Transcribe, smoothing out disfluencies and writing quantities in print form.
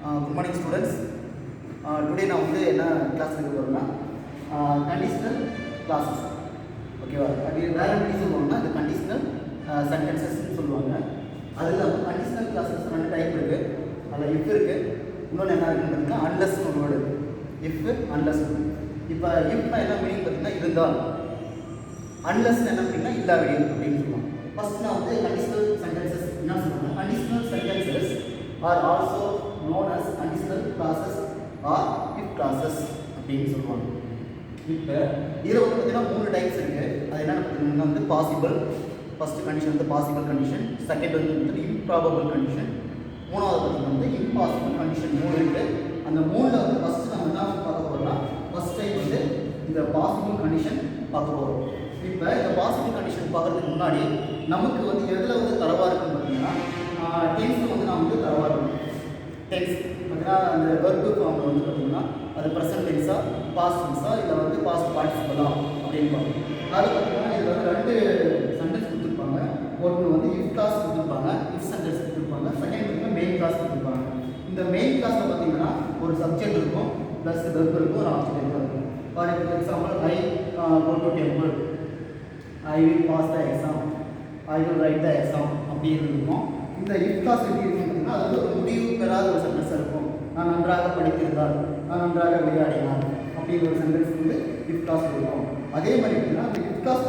Good morning students. Today நான் வந்து என்ன கிளாஸ் எடுக்க போறேன்னா கண்டிஷனல் கிளாसेस. ஓகேவா? அது வேற எப்படி சொல்லுவாங்கன்னா இது கண்டிஷனல் சென்டென்சஸ்னு சொல்லுவாங்க. அதுல கண்டிஷனல் கிளாसेस ரெண்டு டைப் இருக்கு. அதுல if இருக்கு. இன்னொன்னு என்ன இருக்குன்னா unless னு ஒரு வேர்ட் இருக்கு. if unless. இப்போ if னா என்ன மீனிங் பார்த்தீங்கன்னா இருந்தால். unless என்ன அப்படின்னா இல்லாவிடில் அப்படின்னு சொல்லுவாங்க. ஃபர்ஸ்ட் நான் வந்து கண்டிஷனல் சென்டென்சஸ் என்ன சொல்றாங்க? Conditional sentences are also known as conditional clauses or if clauses அப்படின்னு சொல்லுவாங்க. இப்போ இதில் வந்து பார்த்தீங்கன்னா மூணு டைப்ஸ் இருக்கு. அது என்னென்னு பார்த்தீங்கன்னா வந்து பாசிபிள், ஃபர்ஸ்ட் கண்டிஷன் வந்து பாசிபிள் கண்டிஷன், செகண்ட் வந்து இம்ப்ராபபிள் கண்டிஷன், மூணாவது பார்த்தீங்கன்னா வந்து இம்பாசிபிள் கண்டிஷன். மூணு இருக்கு. அந்த மூணில் வந்து ஃபர்ஸ்ட் நம்ம என்ன பார்க்க போகிறோம்னா ஃபர்ஸ்ட் டைம் வந்து இந்த பாசிபிள் கண்டிஷன் பார்க்க போகிறோம். இப்போ இந்த பாசிபிள் கண்டிஷன் பார்க்கறதுக்கு முன்னாடி நமக்கு வந்து எதில் வந்து தரவாக இருக்குன்னு பார்த்தீங்கன்னா டென்ஸ் வந்து நான் வந்து தரவாக இருக்கும். டென்ஸ் பார்த்தீங்கன்னா அந்த வெர்பு ஃபார்மில் வந்து பார்த்தீங்கன்னா அது ப்ரெசன்ட் டென்ஸா பாஸ்ட் டென்ஸா இல்லை வந்து பாஸ்ட் பார்ட்டிசிபிளா அப்படின்னு பார்க்கணும். அது பார்த்தீங்கன்னா இதில் வந்து ரெண்டு சென்டென்ஸ் கொடுத்துருப்பாங்க. ஒன்று வந்து இஃப் கிளாஸ் கொடுத்துருப்பாங்க, இஃப் சென்டென்ஸ் கொடுத்துருப்பாங்க. செகண்ட் பார்த்தீங்கன்னா மெயின் கிளாஸ் கொடுத்துருப்பாங்க. இந்த மெயின் கிளாஸில் பார்த்தீங்கன்னா ஒரு சப்ஜெக்ட் இருக்கும், ப்ளஸ் வெர்பு இருக்கும், ஒரு ஆப்ஜெக்ட் இருக்கும். For example I go to temple, I will pass the exam, I will write the exam அப்படின்னு இருக்கும். இந்த இஃப் கிளாஸ் எப்படி இருக்கும் அப்படின்னா அது வந்து ஒரு முடிவு பெறாத ஒரு சென்டென்ஸாக இருக்கும். நான் நன்றாக படித்திருந்தால், நான் நன்றாக விளையாடினான் அப்படின்னு ஒரு சென்டென்ஸ் வந்து இஃப் கிளாஸ் இருக்கும். அதே மாதிரி பார்த்தீங்கன்னா அந்த இஃப் கிளாஸ்